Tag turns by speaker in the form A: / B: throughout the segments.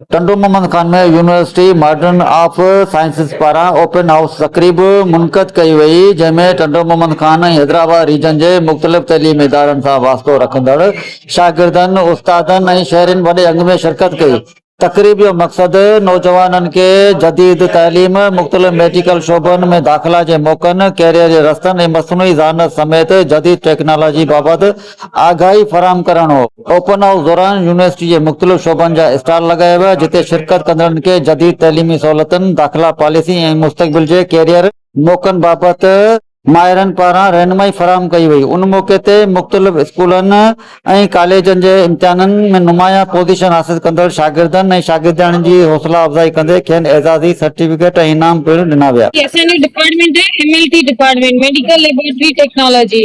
A: टंडो मोहम्मद खान में university modern of sciences Para open house तकरीब मुनक़द कई वई, जंहिंमें टंडो मोहम्मद खान हैदराबाद रीजन के मुख़्तलिफ़ तैलीमी इदारनि सां वास्तो रखंदड़ शागिर्दनि, उस्तादनि ऐं शहरिन वॾे अंग में शिरकत कई। तकरीब जो मक़सद नौजवाननि के जदीद तैलीम, मुख़्तलिफ़ मेडिकल शोबन में दाख़िला के मौक़नि, कैरियर के रस्तनि ऐं मसनूई ज़हानत समेत जदीद टेक्नोलॉजी बाबत आगाही फराहम करणु हो। ओपन हाउस दौरान यूनिवर्सिटी के मुख़्तलिफ़ शोबन जा स्टॉल लगाया विया, जिते शिरकत कंदड़नि के जदीद तैलीमी सहूलतनि, दाख़िला पॉलिसी ऐं मुस्तक़बिल के कैरियर मौक़नि बाबत माहिरनि पारां रहनुमाई फराहम कई वई। उन मौके ते मुख़्तलिफ़ स्कूलनि ऐं कॉलेजनि के इम्तिहाननि में नुमाया पोजीशन हासिल कंदड़ शागिर्दनि ऐं शागिर्दियाणियुनि जी हौसला अफ़ज़ाई कंदे खेनि एज़ाज़ी सर्टिफिकेट ऐं इनाम पिणु ॾिना विया।
B: असांजो डिपार्टमेंट है MLT department, medical laboratory technology.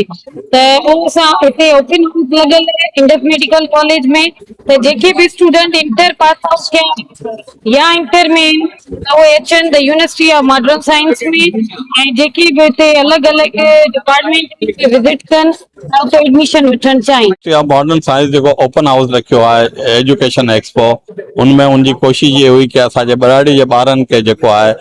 B: त उहो असां हिते ओपन हाउस लॻल है इंडस मेडिकल कॉलेज में। त जेके भी स्टूडेंट इंटर पास आउट कया या इंटर में त उहे अचनि त यूनिवर्सिटी ऑफ मॉडर्न साइंस में, ऐं जेके भी हिते अलॻि अलॻि डिपार्टमेंट विजिट कनि त उते एडमिशन वठणु चाहिनि।
C: मॉडर्न साइंस जो ओपन हाउस रखियो है एजुकेशन एक्सपो, उनमें उनकी कोशिश ये हुई कि असांजे बराड़ी के ॿारनि के जेको आहे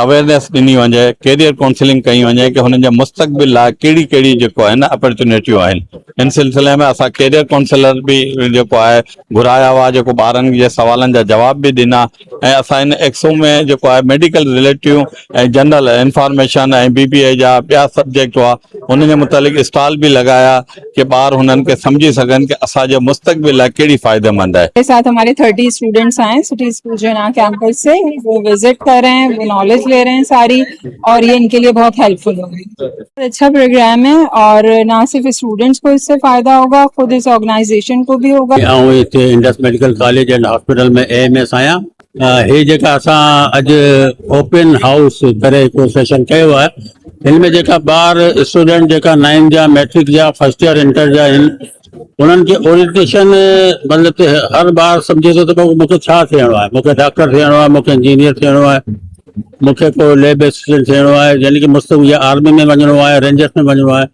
C: अवेयरनेस ॾिनी वञे, कैरियर काउंसलिंग कई वञे कि हुननि जे मुस्तक़बिल लाइ कहिड़ी कहिड़ी जेको आहे न अपॉर्चुनिटियूं आहिनि। इन सिलसिले में असां कैरियर काउंसलर भी जेको आहे घुराया हुआ, जेको ॿारनि जे सवालनि जा जवाब भी ॾिना। ऐं असां इन एक्सपो में जेको आहे मेडिकल रिलेटिव ऐं जनरल इंफॉर्मेशन ऐं बीबीए जा ॿिया सब्जेक्ट हुआ, उन जे मुतालिक़ स्टॉल भी लगाया कि ॿार हुननि खे समझी सघनि कि असांजे मुस्तक़बिल लाइ कहिड़ी फ़ायदेमंद है।
D: के साथ हमारे 30 स्टूडेंट्स आए सिटी स्कूल जना कैंपस से, वो विजिट कर रहे हैं, वो नॉलेज ले रहे हैं सारी, और ये इनके लिए बहुत हेल्पफुल होगा। अच्छा प्रोग्राम है और ना सिर्फ स्टूडेंट्स को इससे फायदा होगा, खुद इस ऑर्गेनाइजेशन को भी होगा।
E: Indus medical college and hospital में AMS आया। हे जेका असां अॼु ओपन हाउस करे हिकु सेशन कयो आहे, हिनमें जेका ॿार स्टूडेंट जेका 9 जा मैट्रिक जा फर्स्ट ईयर इंटर जा आहिनि, उन्हनि खे ओरिएंटेशन मतिलबु हर ॿार सम्झे थो त मूंखे छा थियणो आहे, मूंखे डॉक्टर थियणो आहे, मूंखे इंजीनियर थियणो आहे, मूंखे को लैब असिस्टेंट थियणो आहे, यानी कि मुस्तक़बिल आर्मी में वञिणो आहे, रेंजर्स में वञिणो आहे।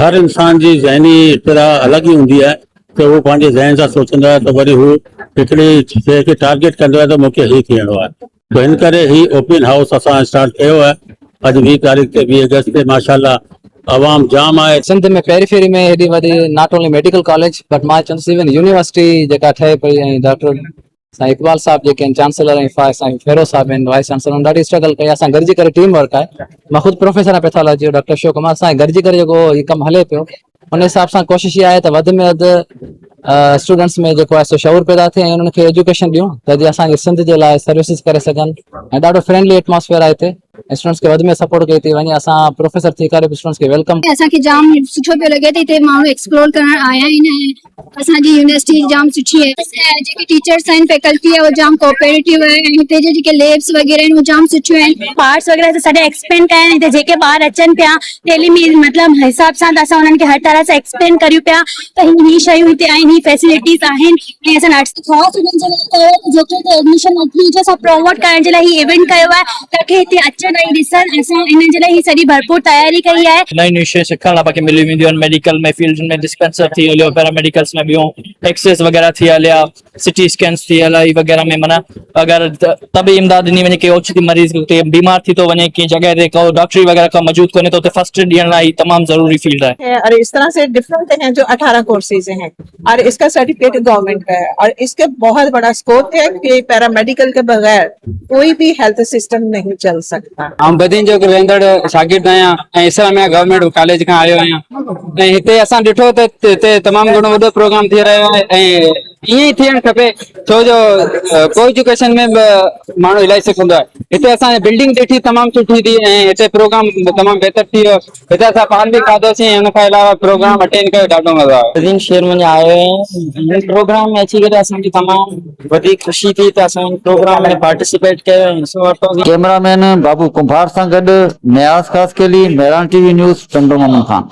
E: हर इंसान जी ज़हनी इतिरा अलॻि ई हूंदी आहे, त उहो पंहिंजे ज़हन सां सोचंदो आहे त वरी हू हिकिड़ी शइ खे टारगेट कंदो आहे त मूंखे हीउ थियणो आहे। त हिन करे ही ओपन हाउस असां स्टार्ट कयो आहे अॼु 20 तारीख़ ते 20 अगस्त ते। माशाल्लाह अवाम जाम आहे।
F: सिंध में पेरीफेरी में हेॾी वॾी not only medical college but मां चवंदुसि इवन यूनिवर्सिटी जेका ठहे पई, ऐं डॉक्टर साईं इकबाल साहब जेके आहिनि चांसलर, ऐं साईं फेरो साहब आहिनि वाइस चांसलर, उन्हनि ॾाढी स्ट्रगल कई। असां गॾिजी करे टीम वर्क आहे। मां ख़ुदि प्रोफेसर आहे पैथोलॉजी जो, डॉक्टर शिव कुमार सां गॾिजी करे जेको हीउ कमु हले पियो, उन हिसाब सां कोशिश इहा आहे त वधि में वधि स्टूडेंट्स में जेको आहे सो शऊर पैदा थिए ऐं उन्हनि खे एजुकेशन ॾियूं त जीअं असांजे सिंध जे लाइ सर्विसिस करे सघनि। ऐं ॾाढो फ्रेंडली एटमॉस्फेयर आहे हिते, स्टूडेंट्स खे वधि में सपोर्ट कई थी वञे। असां प्रोफेसर थी करे स्टूडेंट्स खे वेलकम।
G: असांखे जाम सुठो पियो लॻे त हिते माण्हू एक्सप्लोर करण आया आहिनि। असांजी यूनिवर्सिटी जाम सुठी आहे, जेके टीचर्स आहिनि, फैकल्टी आहे, वो जाम कोऑपरेटिव आहे। हिते जे जेके लैब्स वग़ैरह आहिनि वो जाम सुठियूं आहिनि।
H: पार्ट्स वग़ैरह सॼा एक्सप्लेन कया आहिनि। हिते जेके ॿार अचनि पिया तैलीमी मतलब हिसाब सां त असां उन्हनि खे हर तरह सां एक्सप्लेन करियूं पिया त ही शयूं हिते आहिनि, ही फैसिलिटीज़ आहिनि। ऐं असां जेके एडमिशन वठी हुजे असां प्रमोट करण जे लाइ ही इवेंट कयो आहे ताकि हिते अचनि ऐं ॾिसनि। असां इन जे लाइ ही सॼी भरपूर तयारी कई आहे।
I: नई नई शइ सिखण लाइ बाक़ी मिली वेंदियूं आहिनि। मेडिकल में फील्ड में डिस्पेंसर थी हलियो, पैरामेडिकल्स में ॿियूं एक्सरेस वग़ैरह थी हलिया, सिटी स्कैन्स थी हलिया, ई वग़ैरह में माना अगरि तबी इमदाद ॾिनी वञे कि ओचिती मरीज़ हुते बीमार थी तो वञे, कंहिं जगह ते को डॉक्टरी वग़ैरह का मौजूद कोन्हे, तो उते फर्स्ट एड ॾियण लाइ तमामु ज़रूरी फील्ड है।
D: और इस तरह से डिफरेंट हैं जो 18 कोर्सेज हैं और इसका सर्टिफिकेट गवर्नमेंट का है और इसके बहुत बड़ा स्कोप है कि पैरामेडिकल के बगैर कोई भी हेल्थ सिस्टम नहीं चल सकता।
F: हम बदिन जो वेंदड़ शागिर्द आहियां ऐं इस्लामिया गवर्नमेंट कॉलेज खां आयो आहियां ऐं हिते असां ॾिठो त हिते तमामु घणो वॾो प्रोग्राम थी रहियो आहे ऐं ईअं ई थियणु खपे, छो जो को एजुकेशन में माण्हू इलाही सिखंदो आहे। हिते असां बिल्डिंग ॾिठी तमामु सुठी थी ऐं हिते प्रोग्राम तमामु बहितर थी वियो। हिते असां पान बि खाधोसीं ऐं हुन खां अलावा प्रोग्राम अटेंड कयो, ॾाढो मज़ो आयो।
I: शहर में आयो आहियां, प्रोग्राम में अची करे असांखे तमामु वधीक ख़ुशी थी त असां प्रोग्राम में पार्टिसिपेट कयो।
A: कैमरामैन बाबू कुंभार सां गॾु नियाज़ ख़ास के लिए मेहरान TV न्यूज़ टंडो मोहम्मद खान।